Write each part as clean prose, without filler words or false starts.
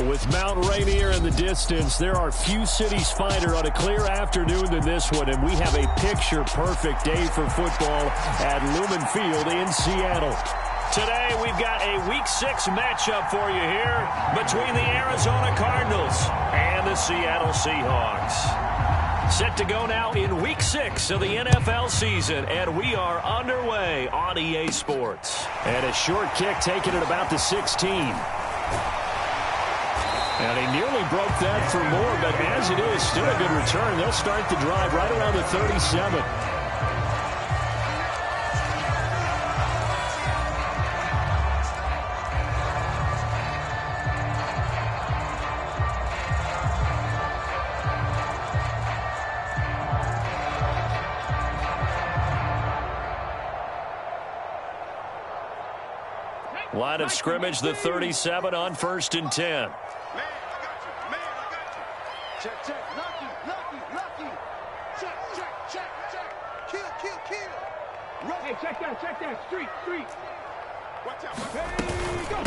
With Mount Rainier in the distance, there are few cities finer on a clear afternoon than this one, and we have a picture-perfect day for football at Lumen Field in Seattle. Today, we've got a Week 6 matchup for you here between the Arizona Cardinals and the Seattle Seahawks. Set to go now in Week 6 of the NFL season, and we are underway on EA Sports. And a short kick taken at about the 16. And he nearly broke that for more, but as it is, still a good return. They'll start the drive right around the 37. Line of scrimmage, the 37 on 1st and 10. Check, check, lucky. Check. Kill. Hey, check that. Street. Watch out. Hey, go.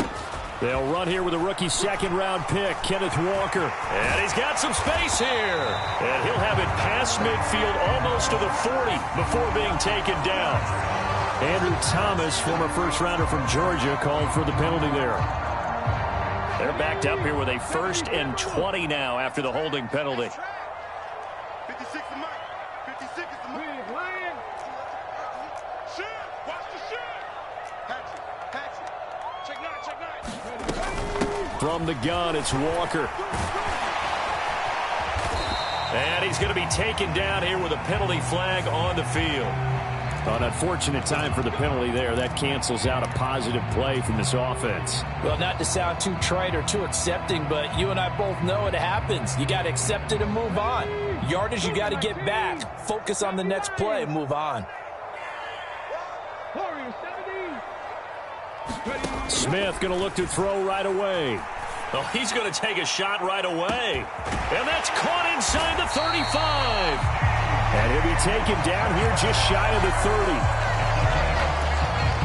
They'll run here with a rookie second-round pick, Kenneth Walker. And he's got some space here. And he'll have it past midfield almost to the 40 before being taken down. Andrew Thomas, former first-rounder from Georgia, called for the penalty there. They're backed up here with a 1st and 20 now after the holding penalty. 56 is Mike. 56 is the Mike. Lion. Shoot. Watch the shoot. Hatchet. Check nine. From the gun, it's Walker. And he's going to be taken down here with a penalty flag on the field. An unfortunate time for the penalty there. That cancels out a positive play from this offense. Well, not to sound too trite or too accepting, but you and I both know it happens. You got to accept it and move on. Yardage, you got to get back. Focus on the next play and move on. Smith going to look to throw right away. Oh, he's going to take a shot right away. And that's caught inside the 35. And he'll be taken down here just shy of the 30.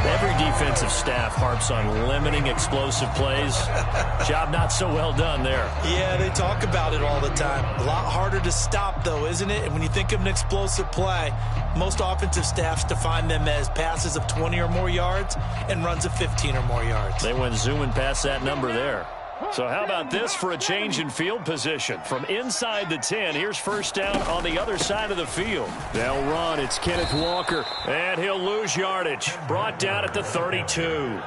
Every defensive staff harps on limiting explosive plays. Job not so well done there. Yeah, they talk about it all the time. A lot harder to stop, though, isn't it? And when you think of an explosive play, most offensive staffs define them as passes of 20 or more yards and runs of 15 or more yards. They went zooming past that number there. So how about this for a change in field position? From inside the 10, here's first down on the other side of the field. They'll run. It's Kenneth Walker. And he'll lose yardage. Brought down at the 32.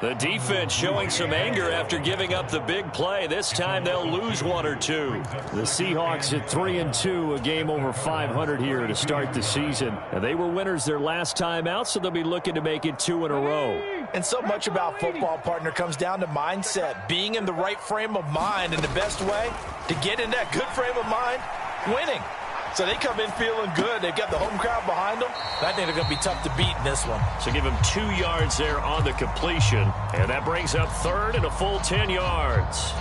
The defense showing some anger after giving up the big play. This time they'll lose one or two. The Seahawks at 3-2, a game over 500 here to start the season. And they were winners their last time out, so they'll be looking to make it 2 in a row. And so much about football, partner, comes down to mindset. Being in the right frame of mind, and the best way to get in that good frame of mind, winning. So they come in feeling good. They've got the home crowd behind them. I think they're going to be tough to beat in this one. So give him 2 yards there on the completion. And that brings up 3rd and a full 10 yards.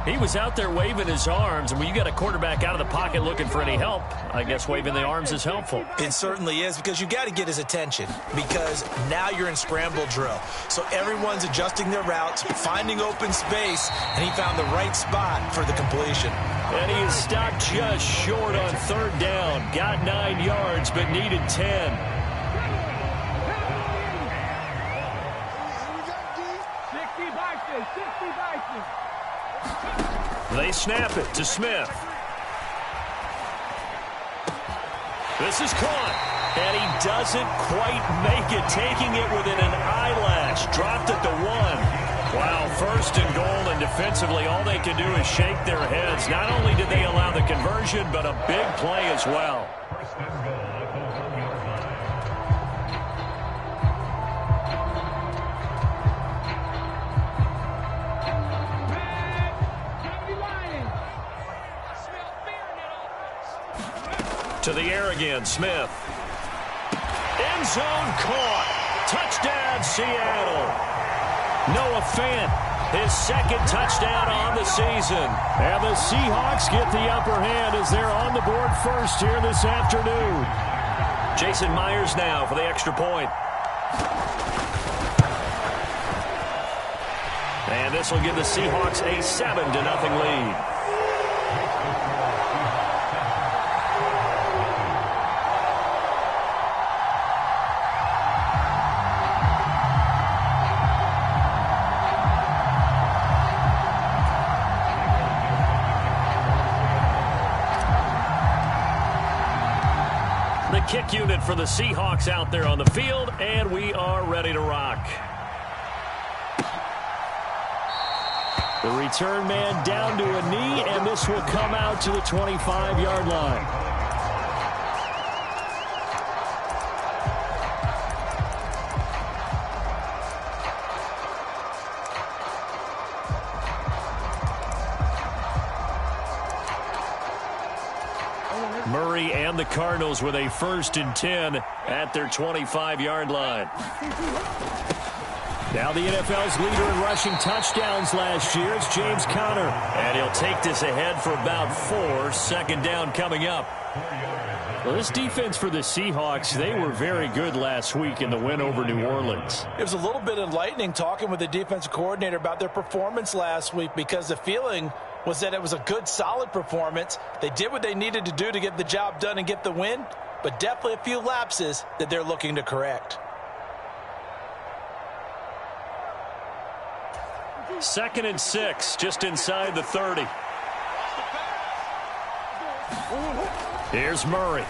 He was out there waving his arms, and when you got a quarterback out of the pocket looking for any help, I guess waving the arms is helpful. It certainly is, because you got to get his attention, because now you're in scramble drill. So everyone's adjusting their routes, finding open space, and he found the right spot for the completion. And he is stopped just short on 3rd down. Got 9 yards, but needed 10. They snap it to Smith. This is caught. And he doesn't quite make it, taking it within an eyelash. Dropped at the 1. Wow, 1st and goal, and defensively all they can do is shake their heads. Not only did they allow the conversion, but a big play as well. To the air again, Smith. End zone caught. Touchdown, Seattle. Noah Fant, his 2nd touchdown on the season. And the Seahawks get the upper hand as they're on the board first here this afternoon. Jason Myers now for the extra point. And And this will give the Seahawks a 7-0 lead. The kick unit for the Seahawks out there on the field, and we are ready to rock. The return man down to a knee, and this will come out to the 25-yard line. Murray and the Cardinals with a 1st and 10 at their 25-yard line. Now the NFL's leader in rushing touchdowns last year is James Conner. And he'll take this ahead for about 4. Second down coming up. Well, this defense for the Seahawks, they were very good last week in the win over New Orleans. It was a little bit enlightening talking with the defensive coordinator about their performance last week, because the feeling was that it was a good, solid performance. They did what they needed to do to get the job done and get the win, but definitely a few lapses that they're looking to correct. 2nd and 6, just inside the 30. Here's Murray.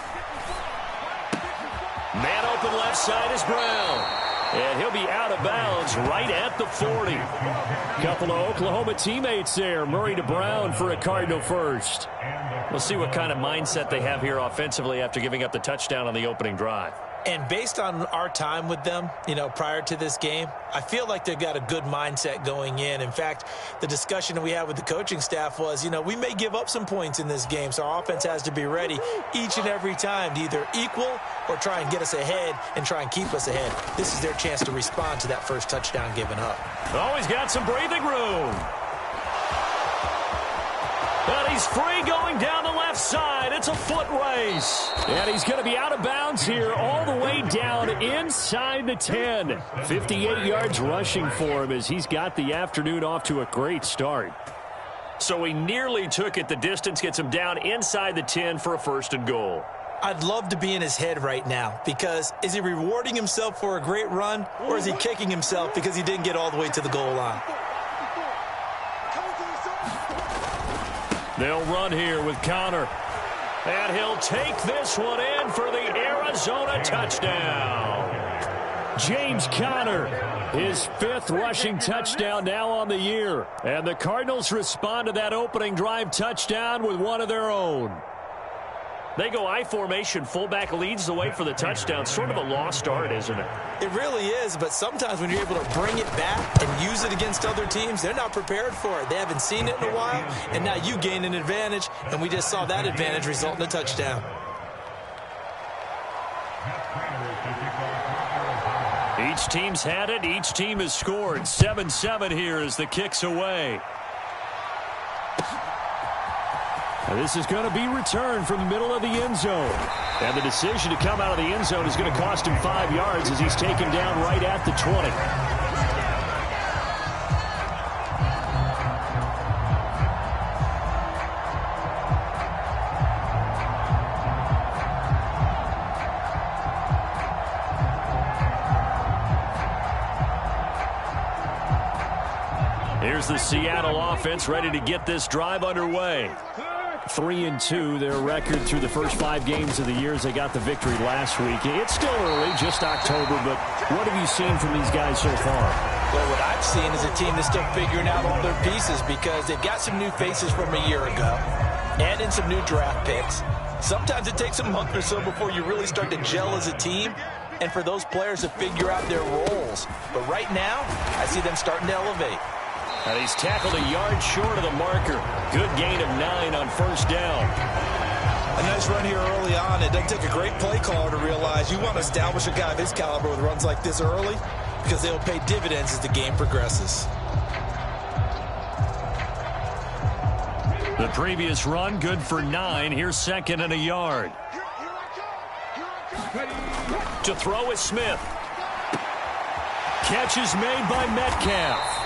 Man open left side is Brown. And he'll be out of bounds right at the 40. Couple of Oklahoma teammates there. Murray to Brown for a Cardinal first. We'll see what kind of mindset they have here offensively after giving up the touchdown on the opening drive. And based on our time with them, prior to this game, I feel like they've got a good mindset going in. In fact, the discussion that we had with the coaching staff was, we may give up some points in this game, so our offense has to be ready each and every time to either equal or try and get us ahead and try and keep us ahead. This is their chance to respond to that first touchdown given up. Oh, he's got some breathing room. But he's free going down the left side. It's a foot race. And he's going to be out of bounds here all the way down inside the 10. 58 yards rushing for him as he's got the afternoon off to a great start. So he nearly took it the distance, gets him down inside the 10 for a 1st and goal. I'd love to be in his head right now, because is he rewarding himself for a great run, or is he kicking himself because he didn't get all the way to the goal line? They'll run here with Conner. And he'll take this one in for the Arizona touchdown. James Conner, his 5th rushing touchdown now on the year. And the Cardinals respond to that opening drive touchdown with one of their own. They go I formation. Fullback leads the way for the touchdown. Sort of a lost art, isn't it? It really is, but sometimes when you're able to bring it back and use it against other teams, they're not prepared for it. They haven't seen it in a while, and now you gain an advantage, and we just saw that advantage result in a touchdown. Each team's had it. Each team has scored. 7-7 here as the kick's away. This is going to be returned from the middle of the end zone. And the decision to come out of the end zone is going to cost him 5 yards as he's taken down right at the 20. Here's the Seattle offense ready to get this drive underway. 3-2, their record through the first 5 games of the year as they got the victory last week. It's still early, just October, but what have you seen from these guys so far? Well, what I've seen is a team that's still figuring out all their pieces, because they've got some new faces from a year ago, and in some new draft picks. Sometimes it takes a month or so before you really start to gel as a team, and for those players to figure out their roles. But right now, I see them starting to elevate. And he's tackled a yard short of the marker. Good gain of 9 on 1st down. A nice run here early on. It doesn't take a great play caller to realize you want to establish a guy of his caliber with runs like this early, because they'll pay dividends as the game progresses. The previous run, good for 9. Here's 2nd and a yard. To throw is Smith. Catch is made by Metcalf.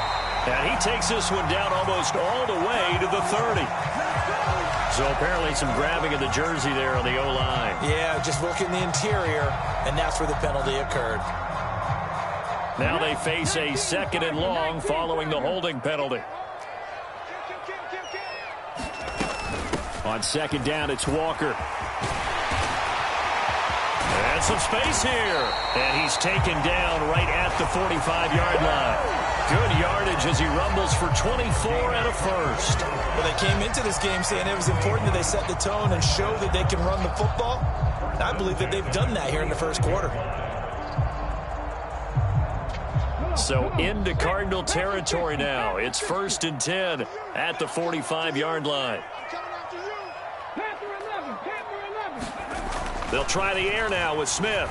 And he takes this one down almost all the way to the 30. So apparently some grabbing of the jersey there on the O-line. Yeah, just working the interior, and that's where the penalty occurred. Now they face a 2nd and long following the holding penalty. On 2nd down, it's Walker. And some space here. And he's taken down right at the 45-yard line. Good yardage as he rumbles for 24 and a first. Well, they came into this game saying it was important that they set the tone and show that they can run the football. I believe that they've done that here in the first quarter. So into Cardinal territory now. It's 1st and 10 at the 45-yard line. They'll try the air now with Smith.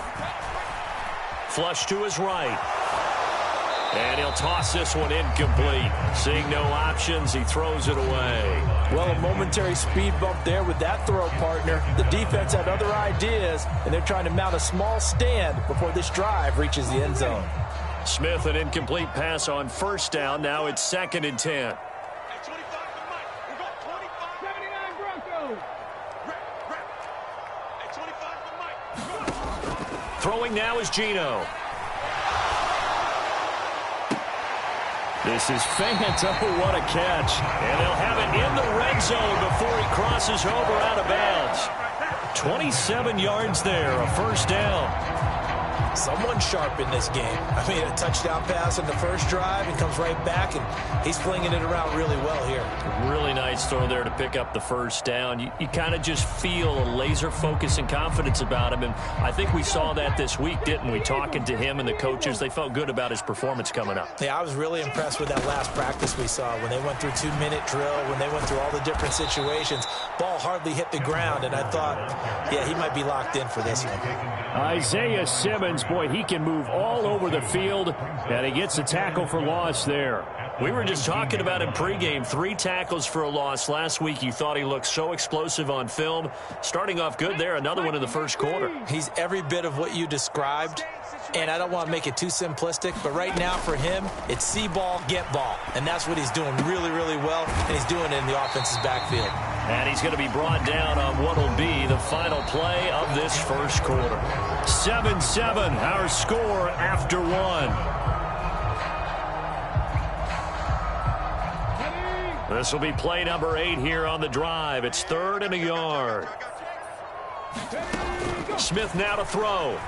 Flush to his right. And he'll toss this one incomplete. Seeing no options, he throws it away. Well, a momentary speed bump there with that throw, partner. The defense had other ideas, and they're trying to mount a small stand before this drive reaches the end zone. Smith, an incomplete pass on 1st down. Now it's 2nd and 10. Throwing now is Geno. This is Fant. Oh, what a catch. And they'll have it in the red zone before he crosses over out of bounds. 27 yards there, a 1st down. Someone sharp in this game. I mean, a touchdown pass in the first drive and comes right back, and he's flinging it around really well here. Really nice throw there to pick up the 1st down. You kind of just feel a laser focus and confidence about him, and I think we saw that this week, didn't we? Talking to him and the coaches, they felt good about his performance coming up. Yeah, I was really impressed with that last practice we saw when they went through 2-minute drill, when they went through all the different situations. Ball hardly hit the ground, and I thought, yeah, he might be locked in for this one. Isaiah Simmons, boy, he can move all over the field, and he gets a tackle for loss there. We were just talking about him pregame. 3 tackles for a loss last week. You thought he looked so explosive on film. Starting off good there, another one in the first quarter. He's every bit of what you described, and I don't want to make it too simplistic, but right now for him, it's see ball, get ball, and that's what he's doing really, really well, and he's doing it in the offense's backfield. And he's going to be brought down on what will be the final play of this first quarter. 7-7, our score after 1. This will be play number 8 here on the drive. It's 3rd and a yard. Smith now to throw.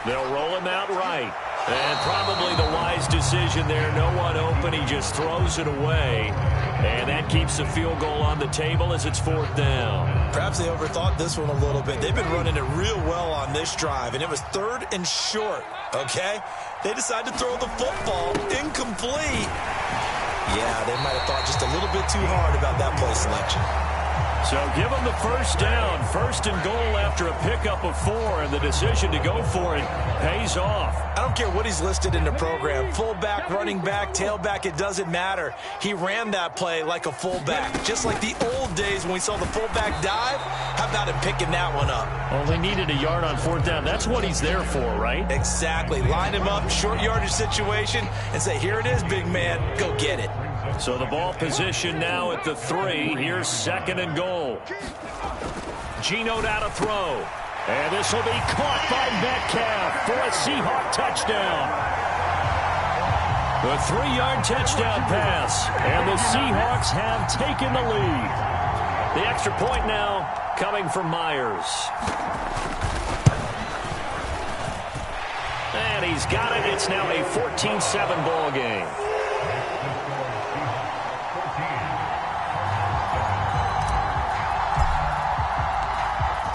They'll roll him out right. And probably the wise decision there. No one open. He just throws it away. And that keeps the field goal on the table as it's 4th down. Perhaps they overthought this one a little bit. They've been running it real well on this drive, and it was 3rd and short, okay? They decided to throw the football incomplete. Yeah, they might have thought just a little bit too hard about that play selection. So give them the 1st down. 1st and goal after a pickup of 4, and the decision to go for it pays off. I don't care what he's listed in the program. Fullback, running back, tailback, it doesn't matter. He ran that play like a fullback. Just like the old days when we saw the fullback dive. How about him picking that one up? Well, they needed a yard on 4th down. That's what he's there for, right? Exactly. Line him up, short yardage situation, and say, here it is, big man. Go get it. So the ball position now at the 3. Here's 2nd and goal. Geno now to throw. And this will be caught by Metcalf for a Seahawk touchdown. The 3-yard touchdown pass. And the Seahawks have taken the lead. The extra point now coming from Myers. And he's got it. It's now a 14-7 ball game.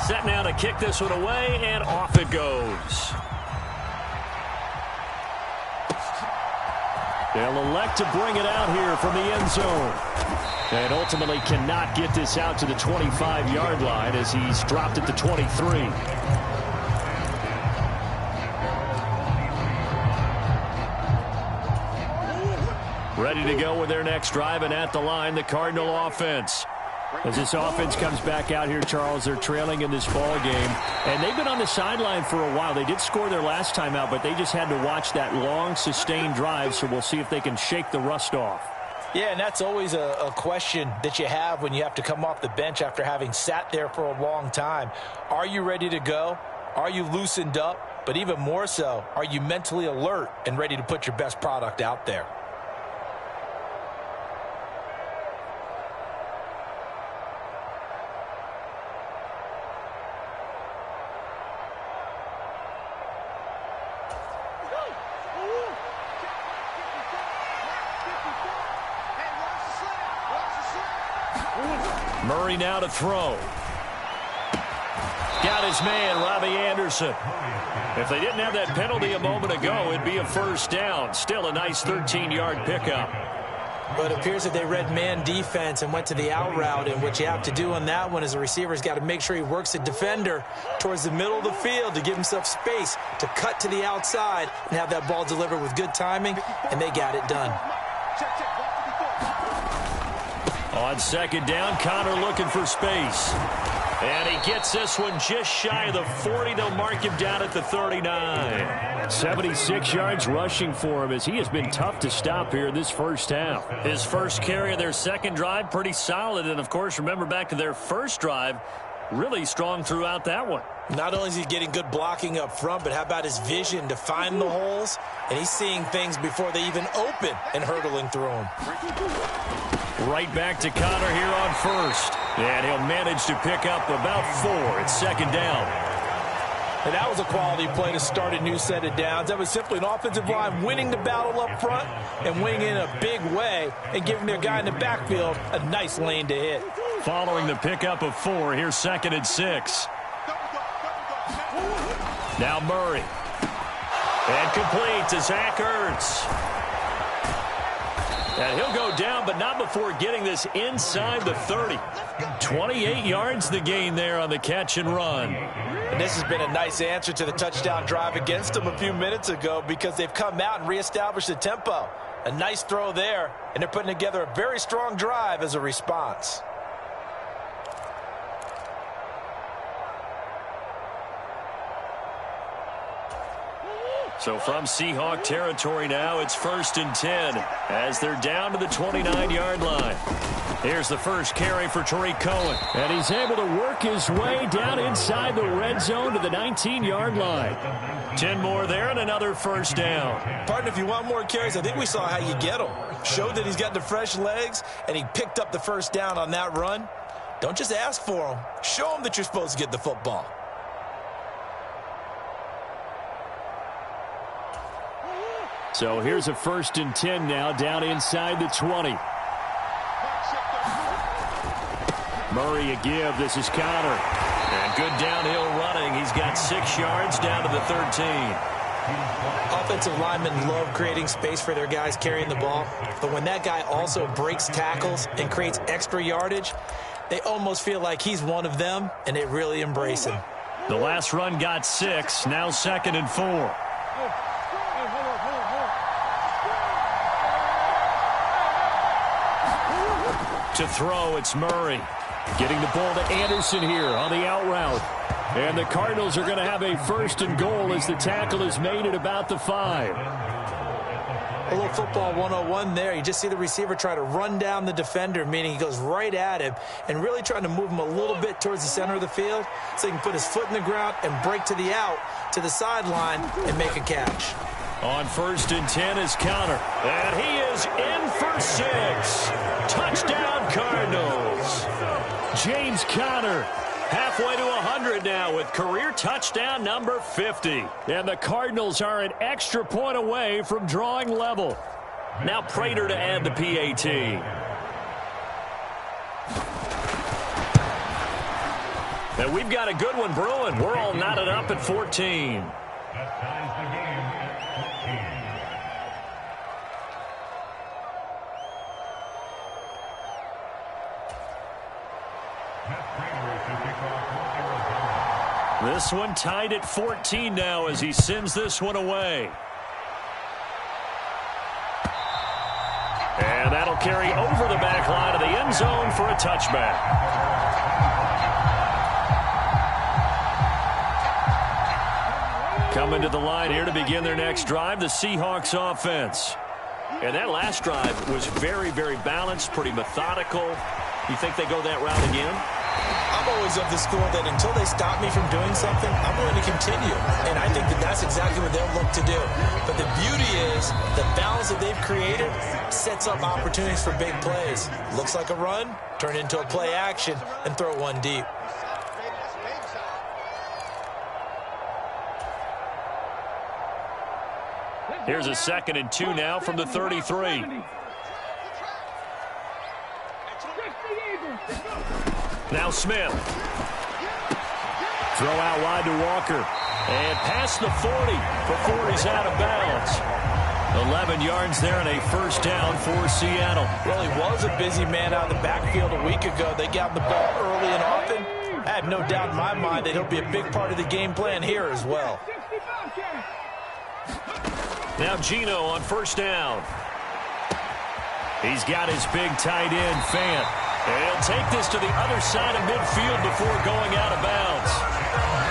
Set now to kick this one away, and off it goes. They'll elect to bring it out here from the end zone. And ultimately cannot get this out to the 25-yard line as he's dropped at the 23. Ready to go with their next drive, and at the line, the Cardinal offense. As this offense comes back out here, Charles, they're trailing in this ball game. And they've been on the sideline for a while. They did score their last time out, but they just had to watch that long, sustained drive, so we'll see if they can shake the rust off. Yeah, and that's always a question that you have when you have to come off the bench after having sat there for a long time. Are you ready to go? Are you loosened up? But even more so, are you mentally alert and ready to put your best product out there? Murray now to throw. Got his man, Robbie Anderson. If they didn't have that penalty a moment ago, it'd be a first down. Still a nice 13-yard pickup. But it appears that they read man defense and went to the out route, and what you have to do on that one is a receiver's got to make sure he works the defender towards the middle of the field to give himself space to cut to the outside and have that ball delivered with good timing, and they got it done. On second down, Connor looking for space. And he gets this one just shy of the 40. They'll mark him down at the 39. 76 yards rushing for him as he has been tough to stop here in this first half. His first carry of their second drive, pretty solid. And, of course, remember back to their first drive, really strong throughout that one. Not only is he getting good blocking up front, but how about his vision to find the holes? And he's seeing things before they even open and hurdling through them. Right back to Connor here on first. And he'll manage to pick up about 4. It's second down. And that was a quality play to start a new set of downs. That was simply an offensive line winning the battle up front and winning in a big way and giving their guy in the backfield a nice lane to hit. Following the pickup of 4, here's second and 6. Now Murray. And complete to Zach Ertz. And he'll go down, but not before getting this inside the 30. 28 yards the gain there on the catch and run. And this has been a nice answer to the touchdown drive against them a few minutes ago because they've come out and reestablished the tempo. A nice throw there, and they're putting together a very strong drive as a response. So from Seahawk territory now, it's 1st and 10 as they're down to the 29-yard line. Here's the first carry for Tariq Cohen. And he's able to work his way down inside the red zone to the 19-yard line. 10 more there and another first down. Partner, if you want more carries, I think we saw how you get them. Showed that he's got the fresh legs, and he picked up the first down on that run. Don't just ask for them. Show them that you're supposed to get the football. So here's a 1st and 10 now down inside the 20. Murray a give. This is Connor. And good downhill running. He's got 6 yards down to the 13. Offensive linemen love creating space for their guys carrying the ball. But when that guy also breaks tackles and creates extra yardage, they almost feel like he's one of them, and they really embrace him. The last run got 6. Now 2nd and 4. To throw, it's Murray. Getting the ball to Anderson here on the out route. And the Cardinals are going to have a 1st and goal as the tackle is made at about the 5. A little football 101 there. You just see the receiver try to run down the defender, meaning he goes right at him and really trying to move him a little bit towards the center of the field so he can put his foot in the ground and break to the out, to the sideline, and make a catch. On 1st and 10 is Connor. And he is in for 6. Touchdown, Cardinals. James Conner, halfway to 100 now with career touchdown number 50. And the Cardinals are an extra point away from drawing level. Now Prater to add the PAT. And we've got a good one brewing. We're all knotted up at 14. This one tied at 14 now as he sends this one away. And that'll carry over the back line of the end zone for a touchback. Coming to the line here to begin their next drive, the Seahawks offense. And that last drive was very, very balanced, pretty methodical. You think they go that route again? I'm always of the school that until they stop me from doing something, I'm going to continue. And I think that that's exactly what they'll look to do. But the beauty is the balance that they've created sets up opportunities for big plays. Looks like a run, turn it into a play action, and throw one deep. Here's a 2nd and 2 now from the 33. Now Smith. Throw out wide to Walker. And past the 40 before he's out of bounds. 11 yards there and a first down for Seattle. Well, he was a busy man out of the backfield a week ago. They got the ball early and often. I have no doubt in my mind that he'll be a big part of the game plan here as well. Now Geno on first down. He's got his big tight end, Fant. And he'll take this to the other side of midfield before going out of bounds.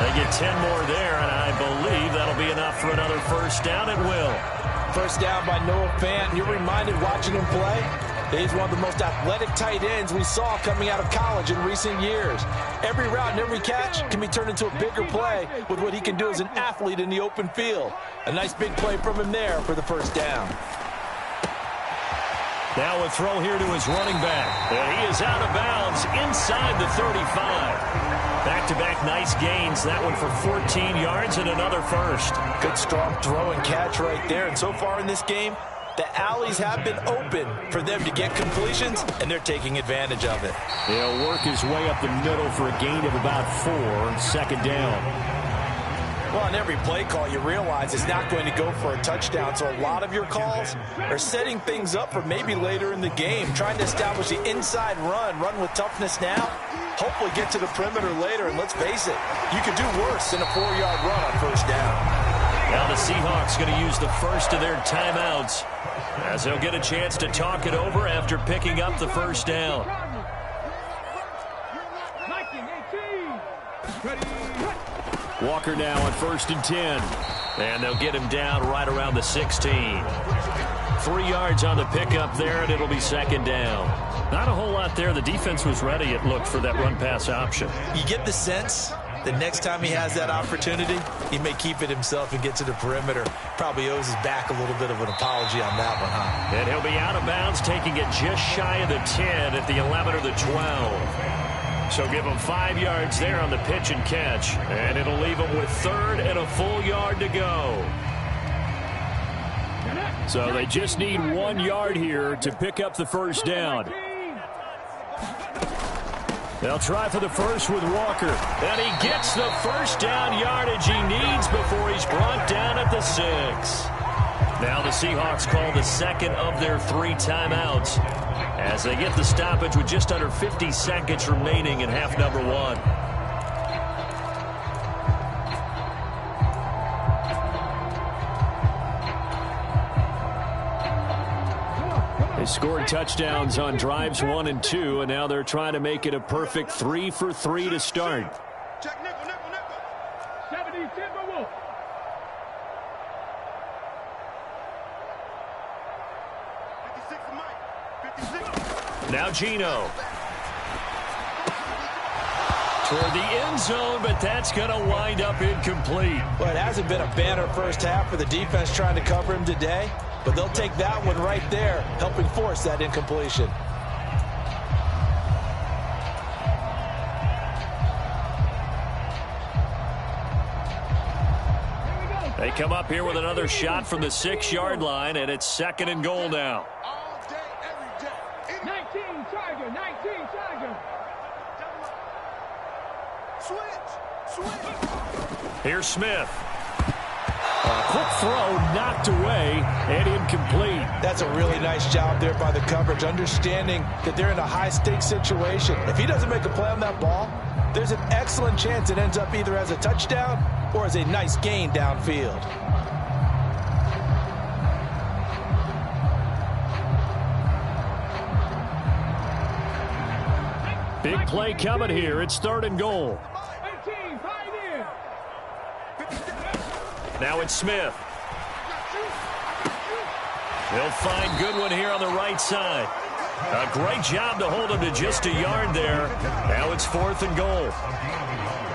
They get 10 more there, and I believe that'll be enough for another first down. It will. First down by Noah Fant. You're reminded watching him play, he's one of the most athletic tight ends we saw coming out of college in recent years. Every route and every catch can be turned into a bigger play with what he can do as an athlete in the open field. A nice big play from him there for the first down. Now a throw here to his running back. And he is out of bounds inside the 35. Back-to-back nice gains. That one for 14 yards and another first. Good strong throw and catch right there. And so far in this game, the alleys have been open for them to get completions, and they're taking advantage of it. He'll work his way up the middle for a gain of about 4. 2nd down. Well, on every play call, you realize it's not going to go for a touchdown. So a lot of your calls are setting things up for maybe later in the game, trying to establish the inside run with toughness now, hopefully get to the perimeter later. And let's face it, you could do worse than a 4-yard run on first down. Now the Seahawks going to use the first of their timeouts as they'll get a chance to talk it over after picking up the first down. Walker now on 1st and 10. And they'll get him down right around the 16. 3 yards on the pickup there, and it'll be 2nd down. Not a whole lot there. The defense was ready, it looked, for that run-pass option. You get the sense the next time he has that opportunity, he may keep it himself and get to the perimeter. Probably owes his back a little bit of an apology on that one, huh? And he'll be out of bounds, taking it just shy of the 10 at the 11 or the 12. So give him 5 yards there on the pitch and catch. And it'll leave him with 3rd and a full yard to go. So they just need 1 yard here to pick up the first down. They'll try for the first with Walker. And he gets the first down yardage he needs before he's brought down at the 6. Now the Seahawks call the 2nd of their 3 timeouts as they get the stoppage with just under 50 seconds remaining in half number 1. They scored touchdowns on drives 1 and 2, and now they're trying to make it a perfect 3 for 3 to start. Check nickel, nickel, nickel. 70 Timberwolves. 56 Mike. 56. Now Geno. Toward the end zone, but that's going to wind up incomplete. Well, it hasn't been a banner first half for the defense trying to cover him today, but they'll take that one right there, helping force that incompletion. They come up here with another shot from the 6-yard line, and it's 2nd and goal now. All day, every day. 19 Charger, 19 Charger. Switch. Here's Smith. A quick throw knocked away and incomplete. That's a really nice job there by the coverage, understanding that they're in a high-stakes situation. If he doesn't make a play on that ball, there's an excellent chance it ends up either as a touchdown or as a nice gain downfield. Big play coming here. It's 3rd and goal. 18, Pioneer. Now it's Smith. They'll find Goodwin here on the right side. A great job to hold him to just a yard there. Now it's 4th and goal.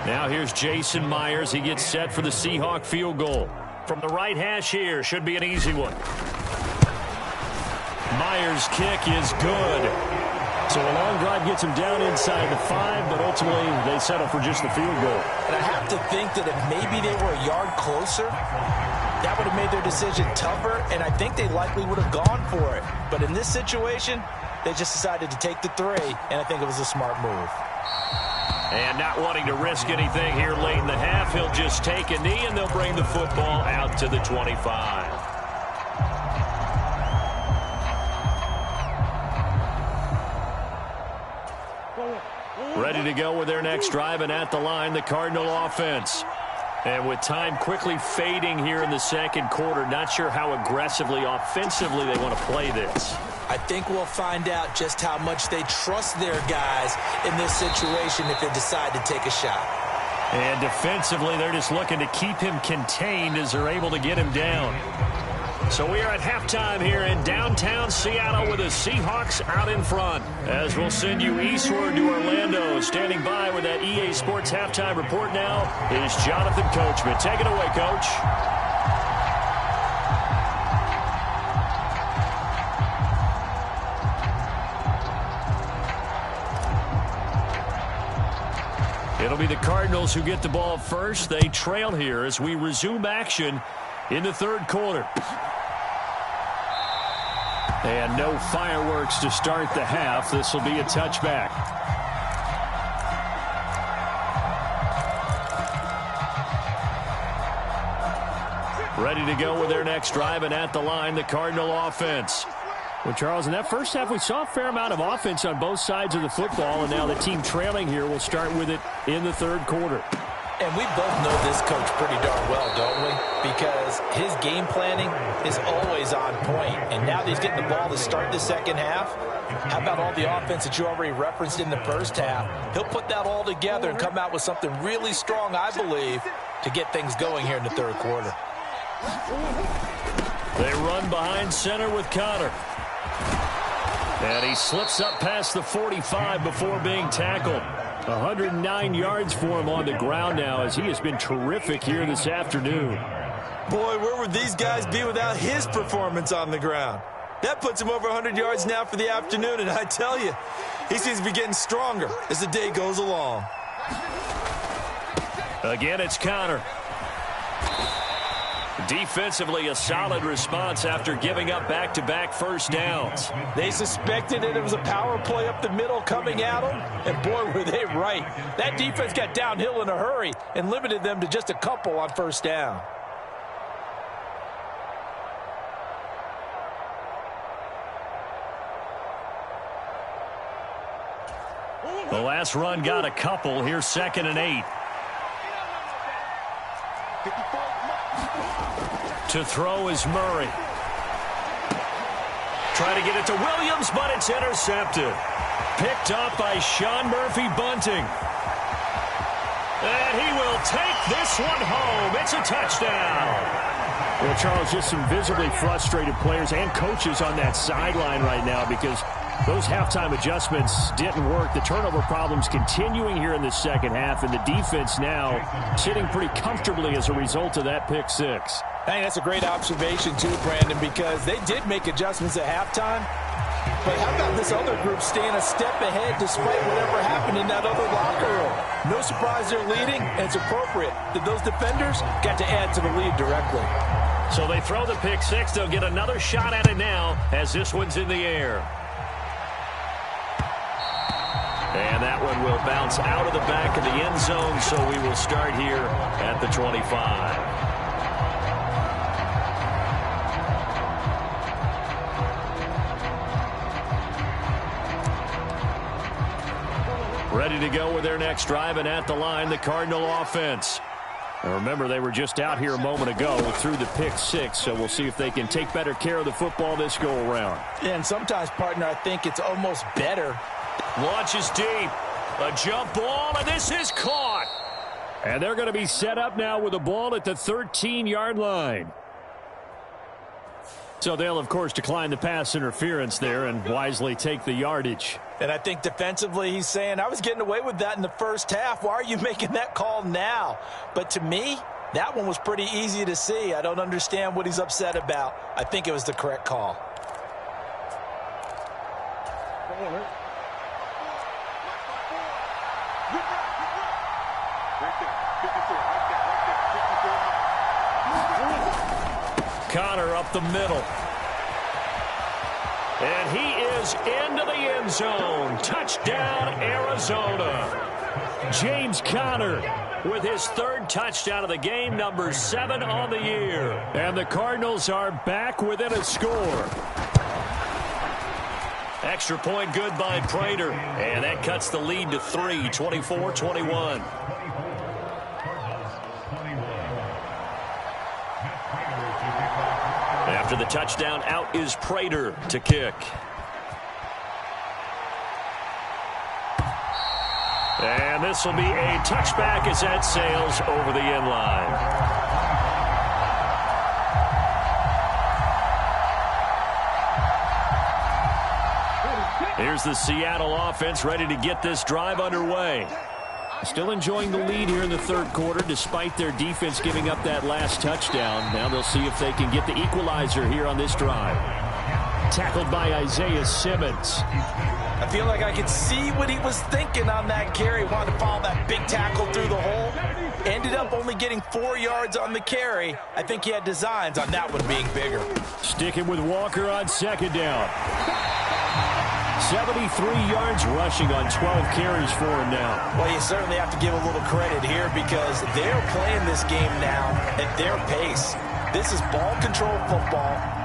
Now here's Jason Myers. He gets set for the Seahawk field goal. From the right hash here, should be an easy one. Myers' kick is good. So a long drive gets him down inside the 5, but ultimately they settle for just the field goal. And I have to think that if maybe they were a yard closer, that would have made their decision tougher, and I think they likely would have gone for it. But in this situation, they just decided to take the 3, and I think it was a smart move. And not wanting to risk anything here late in the half, he'll just take a knee, and they'll bring the football out to the 25. Ready to go with their next drive, and at the line, the Cardinal offense. And with time quickly fading here in the second quarter, not sure how aggressively, offensively they want to play this. I think we'll find out just how much they trust their guys in this situation if they decide to take a shot. And defensively, they're just looking to keep him contained as they're able to get him down. So we are at halftime here in downtown Seattle with the Seahawks out in front. As we'll send you eastward to Orlando. Standing by with that EA Sports halftime report now is Jonathan Coachman. Take it away, Coach. It'll be the Cardinals who get the ball first. They trail here as we resume action in the third quarter. And no fireworks to start the half. This will be a touchback. Ready to go with their next drive, and at the line, the Cardinal offense. Well, Charles, in that first half, we saw a fair amount of offense on both sides of the football, and now the team trailing here will start with it in the third quarter. And we both know this coach pretty darn well, don't we? Because his game planning is always on point. And now that he's getting the ball to start the second half, how about all the offense that you already referenced in the first half? He'll put that all together and come out with something really strong, I believe, to get things going here in the third quarter. They run behind center with Connor. And he slips up past the 45 before being tackled. 109 yards for him on the ground now as he has been terrific here this afternoon. Boy, where would these guys be without his performance on the ground? That puts him over 100 yards now for the afternoon, and I tell you, he seems to be getting stronger as the day goes along. Again, it's Connor. Defensively, a solid response after giving up back-to-back first downs. They suspected that it was a power play up the middle coming at them, and boy, were they right. That defense got downhill in a hurry and limited them to just a couple on first down. The last run got a couple. Here's 2nd and 8. To throw is Murray. Try to get it to Williams, but it's intercepted. Picked up by Sean Murphy-Bunting. And he will take this one home. It's a touchdown. Well, Charles, just some visibly frustrated players and coaches on that sideline right now because those halftime adjustments didn't work. The turnover problems continuing here in the second half, and the defense now sitting pretty comfortably as a result of that pick six. I think that's a great observation, too, Brandon, because they did make adjustments at halftime. But how about this other group staying a step ahead despite whatever happened in that other locker room? No surprise they're leading, and it's appropriate that those defenders got to add to the lead directly. So they throw the pick six. They'll get another shot at it now as this one's in the air. And that one will bounce out of the back of the end zone, so we will start here at the 25. Ready to go with their next drive, and at the line, the Cardinal offense. Now remember, they were just out here a moment ago through the pick six, so we'll see if they can take better care of the football this go-around. And sometimes, partner, I think it's almost better. Launches deep. A jump ball, and this is caught. And they're going to be set up now with a ball at the 13-yard line. So they'll, of course, decline the pass interference there and wisely take the yardage. And I think defensively he's saying, I was getting away with that in the first half. Why are you making that call now? But to me, that one was pretty easy to see. I don't understand what he's upset about. I think it was the correct call. Connor up the middle. And he is into the end zone. Touchdown, Arizona. James Conner with his third touchdown of the game, number 7 on the year. And the Cardinals are back within a score. Extra point good by Prater. And that cuts the lead to 3, 24-21. After the touchdown, out is Prater to kick. And this will be a touchback as that sails over the end line. Here's the Seattle offense ready to get this drive underway. Still enjoying the lead here in the third quarter despite their defense giving up that last touchdown. Now they'll see if they can get the equalizer here on this drive. Tackled by Isaiah Simmons. I feel like I could see what he was thinking on that carry. Wanted to follow that big tackle through the hole. Ended up only getting 4 yards on the carry. I think he had designs on that one being bigger. Sticking with Walker on second down. 73 yards rushing on 12 carries for him now. Well, you certainly have to give a little credit here because they're playing this game now at their pace. This is ball control football.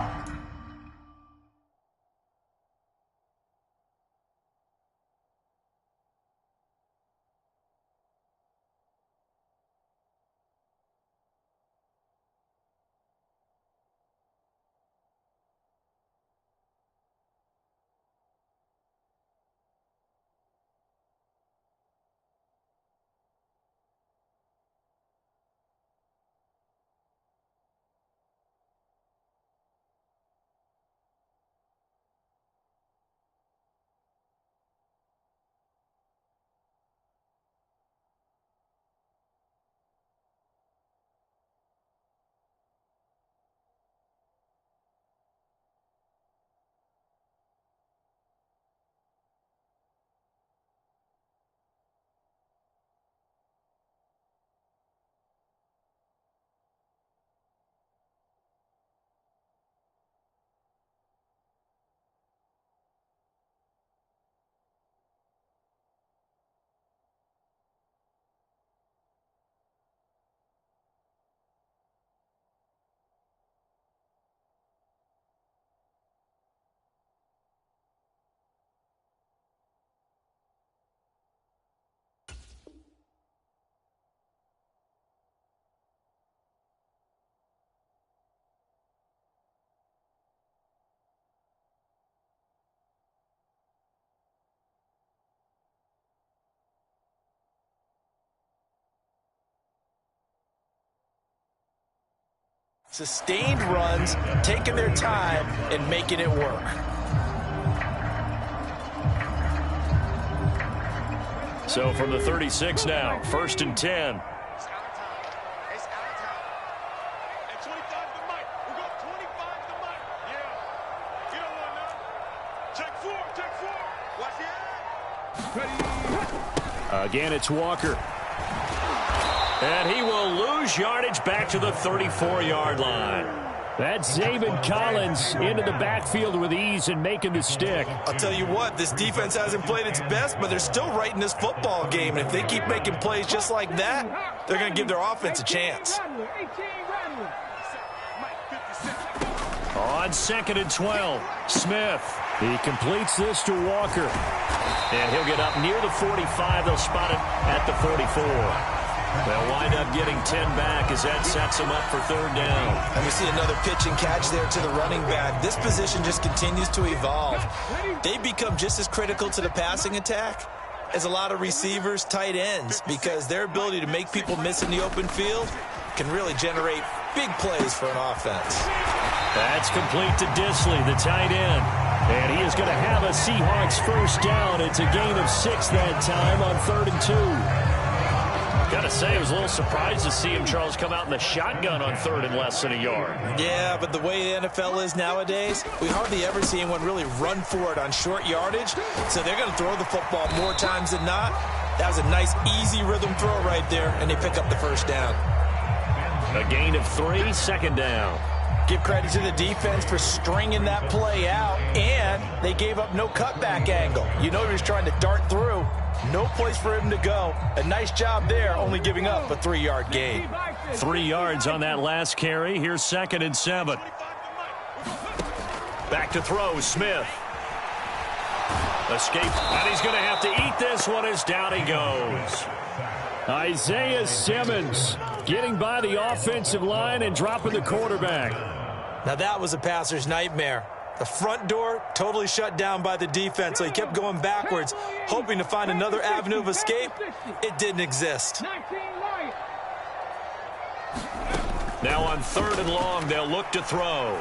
Sustained runs, taking their time, and making it work. So from the 36 now, 1st and 10. Again, it's Walker. And he will lose yardage back to the 34-yard line. That's Zaven Collins into the backfield with ease and making the stick. I'll tell you what, this defense hasn't played its best, but they're still right in this football game. And if they keep making plays just like that, they're going to give their offense a chance. On 2nd and 12, Smith. He completes this to Walker. And he'll get up near the 45. They'll spot it at the 44. They'll wind up getting 10 back as that sets them up for 3rd down. And we see another pitch and catch there to the running back. This position just continues to evolve. They become just as critical to the passing attack as a lot of receivers, tight ends, because their ability to make people miss in the open field can really generate big plays for an offense. That's complete to Disley, the tight end. And he is going to have a Seahawks first down. It's a gain of 6 that time on 3rd and 2. Got to say, I was a little surprised to see him, Charles, come out in the shotgun on 3rd and less than a yard. Yeah, but the way the NFL is nowadays, we hardly ever see anyone really run for it on short yardage. So they're going to throw the football more times than not. That was a nice, easy rhythm throw right there, and they pick up the first down. A gain of 3, 2nd down. Give credit to the defense for stringing that play out, and they gave up no cutback angle. You know he was trying to dart through. No place for him to go. A nice job there, only giving up a 3-yard gain. 3 yards on that last carry. Here's 2nd and 7. Back to throw, Smith. Escape, and he's going to have to eat this one as down he goes. Isaiah Simmons getting by the offensive line and dropping the quarterback. Now that was a passer's nightmare. The front door totally shut down by the defense, so he kept going backwards, hoping to find another avenue of escape. It didn't exist. Now on 3rd and long, they'll look to throw.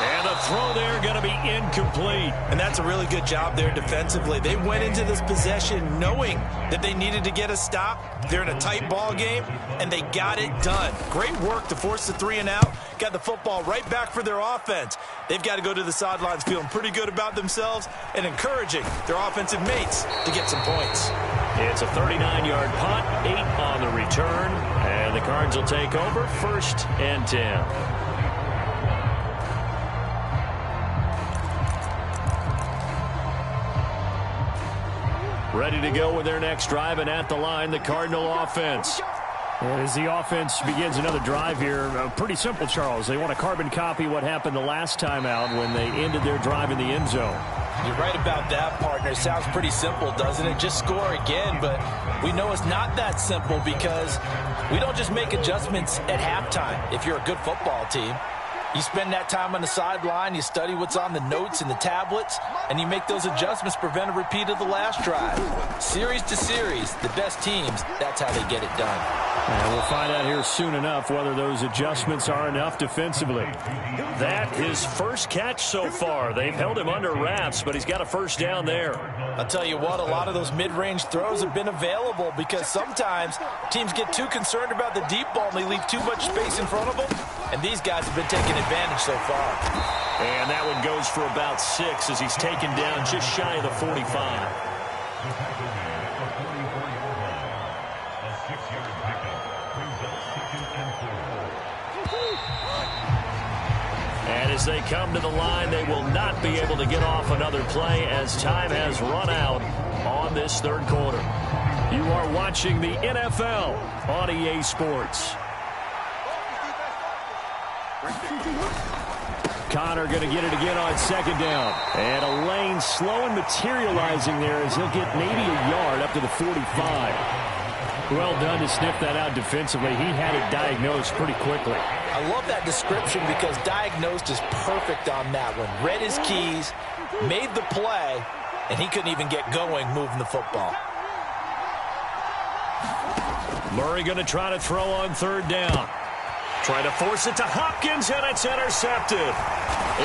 And the throw there going to be incomplete. And that's a really good job there defensively. They went into this possession knowing that they needed to get a stop. They're in a tight ball game, and they got it done. Great work to force the 3 and out. Got the football right back for their offense. They've got to go to the sidelines feeling pretty good about themselves and encouraging their offensive mates to get some points. It's a 39-yard punt, 8 on the return, and the Cards will take over 1st and 10. Ready to go with their next drive, and at the line, the Cardinal offense. As the offense begins another drive here, pretty simple, Charles. They want to carbon copy what happened the last time out when they ended their drive in the end zone. You're right about that, partner. It sounds pretty simple, doesn't it? Just score again, but we know it's not that simple because we don't just make adjustments at halftime if you're a good football team. You spend that time on the sideline, you study what's on the notes and the tablets, and you make those adjustments to prevent a repeat of the last drive. Series to series, the best teams, that's how they get it done. And we'll find out here soon enough whether those adjustments are enough defensively. That his first catch so far. They've held him under wraps, but he's got a first down there. I'll tell you what, a lot of those mid-range throws have been available because sometimes teams get too concerned about the deep ball and they leave too much space in front of them, and these guys have been taking advantage so far. And that one goes for about 6 as he's taken down just shy of the 45. And as they come to the line, they will not be able to get off another play as time has run out on this 3rd quarter. You are watching the NFL on EA Sports. Connor going to get it again on 2nd down. And a lane slow and materializing there as he'll get maybe a yard up to the 45. Well done to sniff that out defensively. He had it diagnosed pretty quickly. I love that description because diagnosed is perfect on that one. Read his keys, made the play, and he couldn't even get going moving the football. Murray going to try to throw on 3rd down. Trying to force it to Hopkins, and it's intercepted.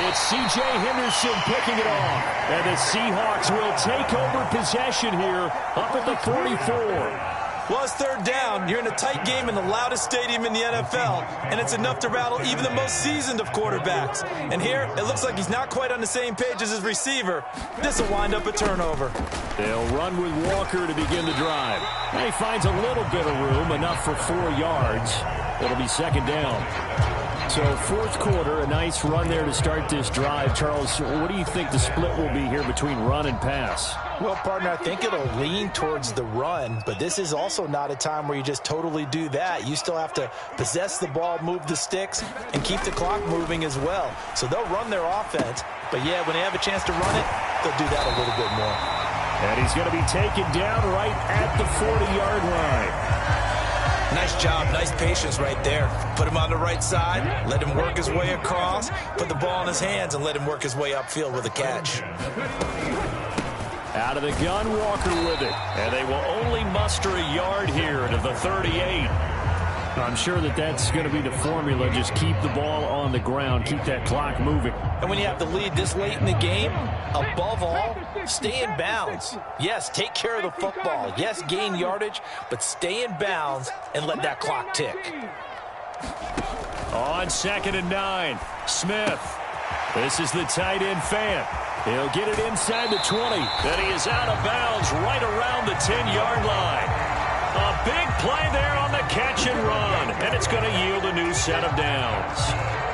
It's C.J. Henderson picking it off. And the Seahawks will take over possession here up at the 44. Well, it's 3rd down. You're in a tight game in the loudest stadium in the NFL, and it's enough to rattle even the most seasoned of quarterbacks. And here, it looks like he's not quite on the same page as his receiver. This will wind up a turnover. They'll run with Walker to begin the drive. And he finds a little bit of room, enough for 4 yards. It'll be 2nd down. So 4th quarter, a nice run there to start this drive. Charles, what do you think the split will be here between run and pass? Well, partner, I think it'll lean towards the run, but this is also not a time where you just totally do that. You still have to possess the ball, move the sticks, and keep the clock moving as well. So they'll run their offense, but yeah, when they have a chance to run it, they'll do that a little bit more. And he's going to be taken down right at the 40-yard line. Nice job, nice patience right there. Put him on the right side, let him work his way across, put the ball in his hands, and let him work his way upfield with a catch. Out of the gun, Walker with it. And they will only muster a yard here to the 38. I'm sure that's going to be the formula. Just keep the ball on the ground. Keep that clock moving. And when you have the lead this late in the game, above all, stay in bounds. Yes, take care of the football. Yes, gain yardage, but stay in bounds and let that clock tick. On 2nd and 9, Smith. This is the tight end fan. He'll get it inside the 20. Then he is out of bounds right around the 10-yard line. A big play there on the catch and run, and it's going to yield a new set of downs.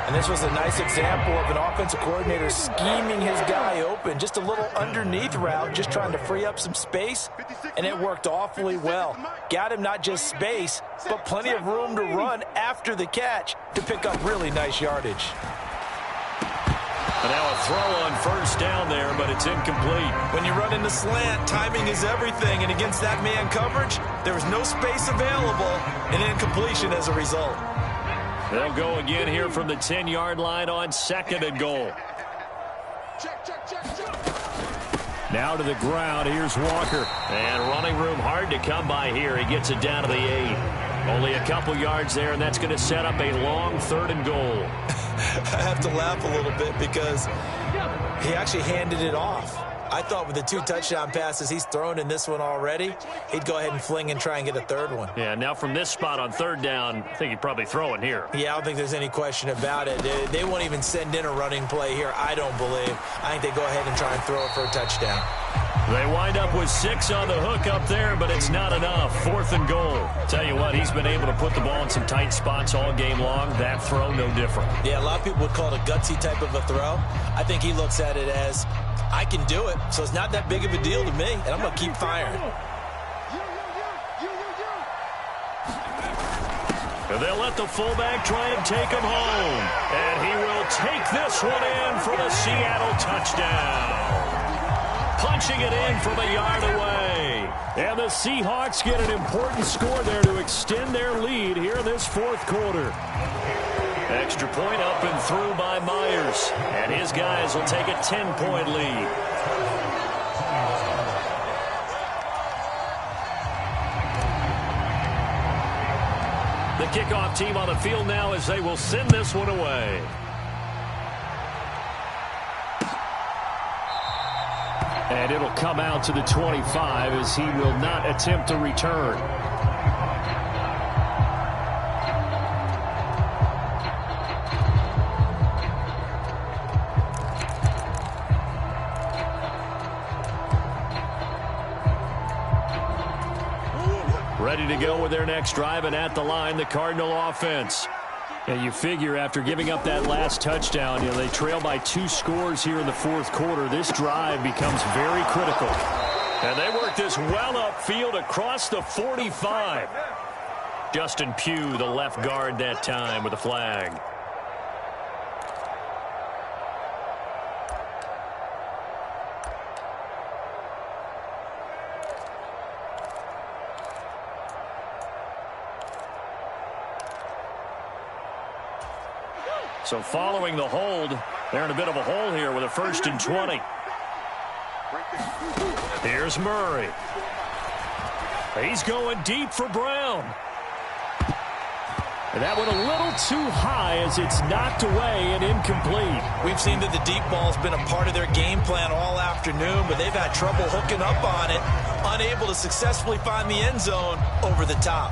And this was a nice example of an offensive coordinator scheming his guy open. Just a little underneath route, just trying to free up some space, and it worked awfully well. Got him not just space, but plenty of room to run after the catch to pick up really nice yardage. And now a throw on 1st down there, but it's incomplete. When you run in the slant, timing is everything, and against that man coverage, there was no space available, and incompletion as a result. They'll go again here from the 10-yard line on 2nd and goal. Now to the ground. Here's Walker. And running room hard to come by here. He gets it down to the 8. Only a couple yards there, and that's going to set up a long 3rd and goal. I have to laugh a little bit because he actually handed it off. I thought with the 2 touchdown passes he's thrown in this one already, he'd go ahead and fling and try and get a 3rd one. Yeah, now from this spot on 3rd down, I think he'd probably throw it here. Yeah, I don't think there's any question about it. They won't even send in a running play here, I don't believe. I think they go ahead and try and throw it for a touchdown. They wind up with 6 on the hook up there, but it's not enough. 4th and goal. Tell you what, he's been able to put the ball in some tight spots all game long. That throw, no different. Yeah, a lot of people would call it a gutsy type of a throw. I think he looks at it as, I can do it, so it's not that big of a deal to me, and I'm going to keep firing. They'll let the fullback try and take him home. And he will take this one in for the Seattle touchdown. Punching it in from a yard away. And the Seahawks get an important score there to extend their lead here in this 4th quarter. Extra point up and through by Myers. And his guys will take a 10-point lead. The kickoff team on the field now as they will send this one away. And it'll come out to the 25 as he will not attempt to return. Ready to go with their next drive, and at the line, the Cardinal offense. And you figure after giving up that last touchdown, they trail by 2 scores here in the 4th quarter. This drive becomes very critical. And they work this well upfield across the 45. Justin Pugh, the left guard that time with a flag. So following the hold, they're in a bit of a hole here with a 1st and 20. Here's Murray. He's going deep for Brown. And that went a little too high as it's knocked away and incomplete. We've seen that the deep ball's been a part of their game plan all afternoon, but they've had trouble hooking up on it, unable to successfully find the end zone over the top.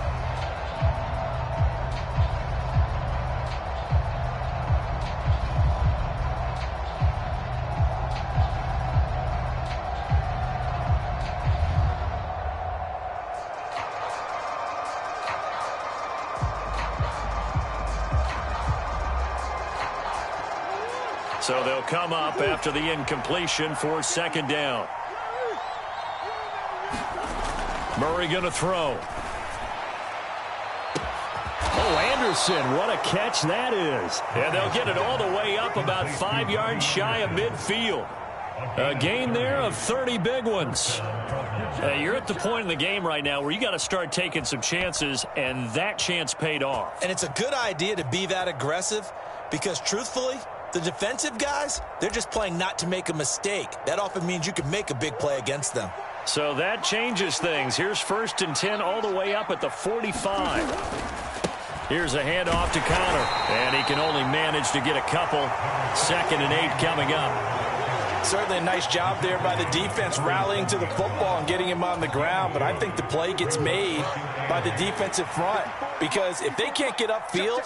So they'll come up after the incompletion for 2nd down. Murray going to throw. Oh, Anderson, what a catch that is. And they'll get it all the way up about 5 yards shy of midfield. A gain there of 30 big ones. You're at the point in the game right now where you got to start taking some chances, and that chance paid off. And it's a good idea to be that aggressive because, truthfully, the defensive guys, they're just playing not to make a mistake. That often means you can make a big play against them. So that changes things. Here's 1st and 10 all the way up at the 45. Here's a handoff to Connor. And he can only manage to get a couple. 2nd and 8 coming up. Certainly a nice job there by the defense rallying to the football and getting him on the ground. But I think the play gets made by the defensive front. Because if they can't get upfield,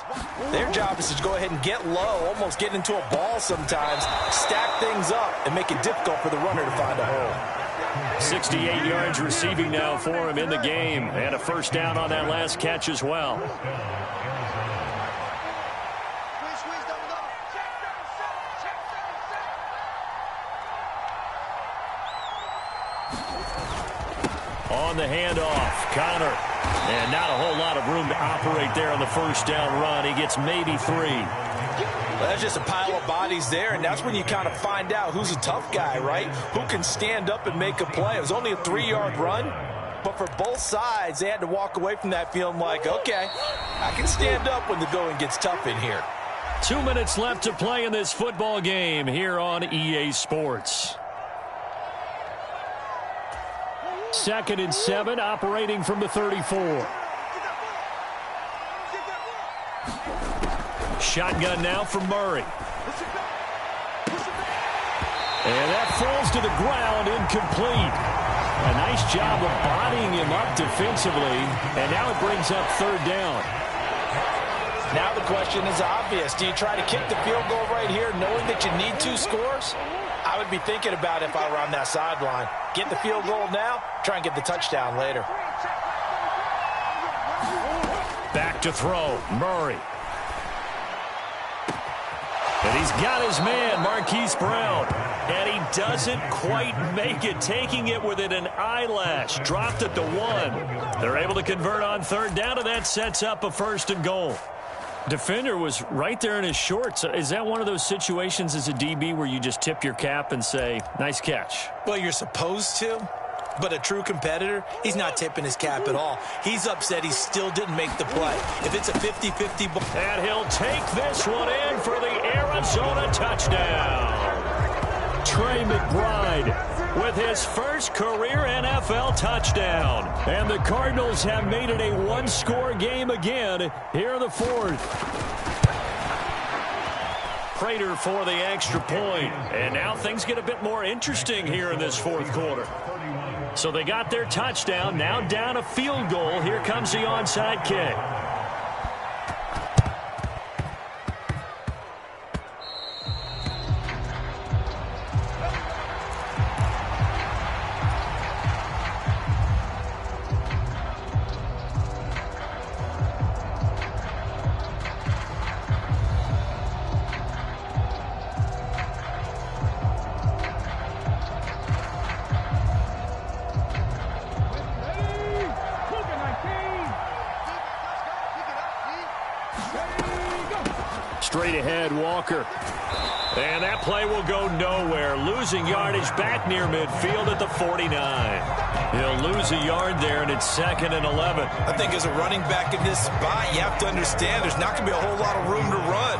their job is to go ahead and get low, almost get into a ball sometimes, stack things up, and make it difficult for the runner to find a hole. 68 yards receiving now for him in the game. And a first down on that last catch as well. On the handoff, Connor. And not a whole lot of room to operate there on the first down run. He gets maybe 3. Well, that's just a pile of bodies there, and that's when you kind of find out who's a tough guy, right? Who can stand up and make a play. It was only a 3-yard run, but for both sides, they had to walk away from that feeling like, okay, I can stand up when the going gets tough in here. 2 minutes left to play in this football game here on EA Sports. 2nd and 7, operating from the 34. Shotgun now for Murray. And that falls to the ground, incomplete. A nice job of bodying him up defensively, and now it brings up 3rd down. Now the question is obvious. Do you try to kick the field goal right here knowing that you need 2 scores? I would be thinking about it if I were on that sideline. Get the field goal now, try and get the touchdown later. Back to throw, Murray. And he's got his man, Marquise Brown. And he doesn't quite make it, taking it within an eyelash. Dropped at the 1. They're able to convert on 3rd down, and that sets up a 1st and goal. Defender was right there in his shorts. Is that one of those situations as a DB where you just tip your cap and say, nice catch? Well, you're supposed to, but a true competitor, he's not tipping his cap at all. He's upset he still didn't make the play. If it's a 50-50 ball. And he'll take this one in for the Arizona touchdown. Trey McBride with his first career NFL touchdown. And the Cardinals have made it a 1-score game again here in the 4th. Prater for the extra point. And now things get a bit more interesting here in this 4th quarter. So they got their touchdown, now down a field goal. Here comes the onside kick. Straight ahead, Walker. And that play will go nowhere. Losing yardage back near midfield at the 49. He'll lose a yard there, and it's 2nd and 11. I think as a running back in this spot, you have to understand there's not going to be a whole lot of room to run.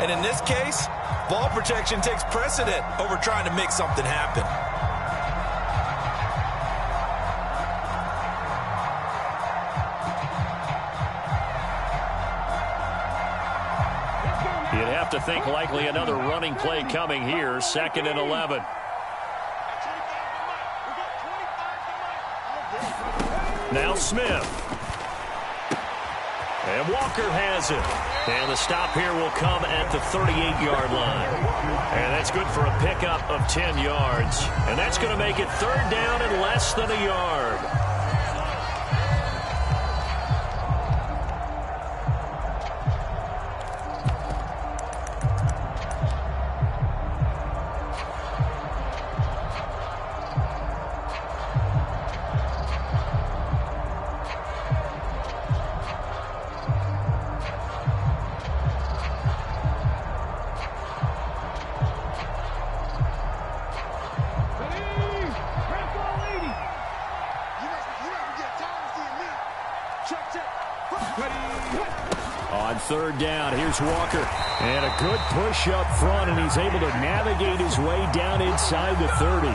And in this case, ball protection takes precedent over trying to make something happen. You'd have to think likely another running play coming here. 2nd and 11. Now Smith. And Walker has it. And the stop here will come at the 38-yard line. And that's good for a pickup of 10 yards. And that's going to make it 3rd down and less than a yard. On 3rd down, here's Walker. And a good push up front, and he's able to navigate his way down inside the 30.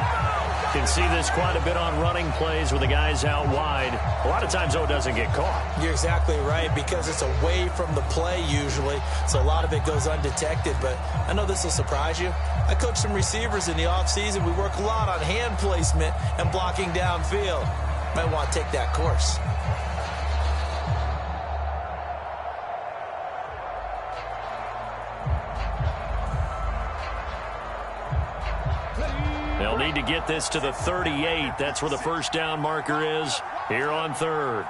Can see this quite a bit on running plays with the guys out wide. A lot of times, though, it doesn't get caught. You're exactly right, because it's away from the play usually, so a lot of it goes undetected. But I know this will surprise you. I coach some receivers in the offseason. We work a lot on hand placement and blocking downfield. Might want to take that course. They'll need to get this to the 38. That's where the first down marker is here on third.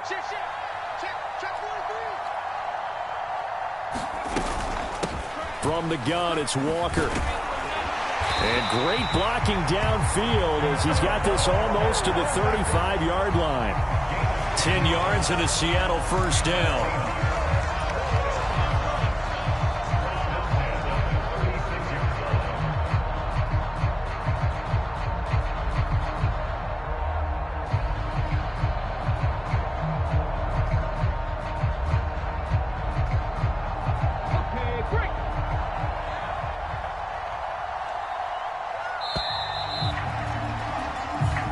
From the gun, it's Walker. And great blocking downfield as he's got this almost to the 35-yard line. 10 yards and a Seattle first down.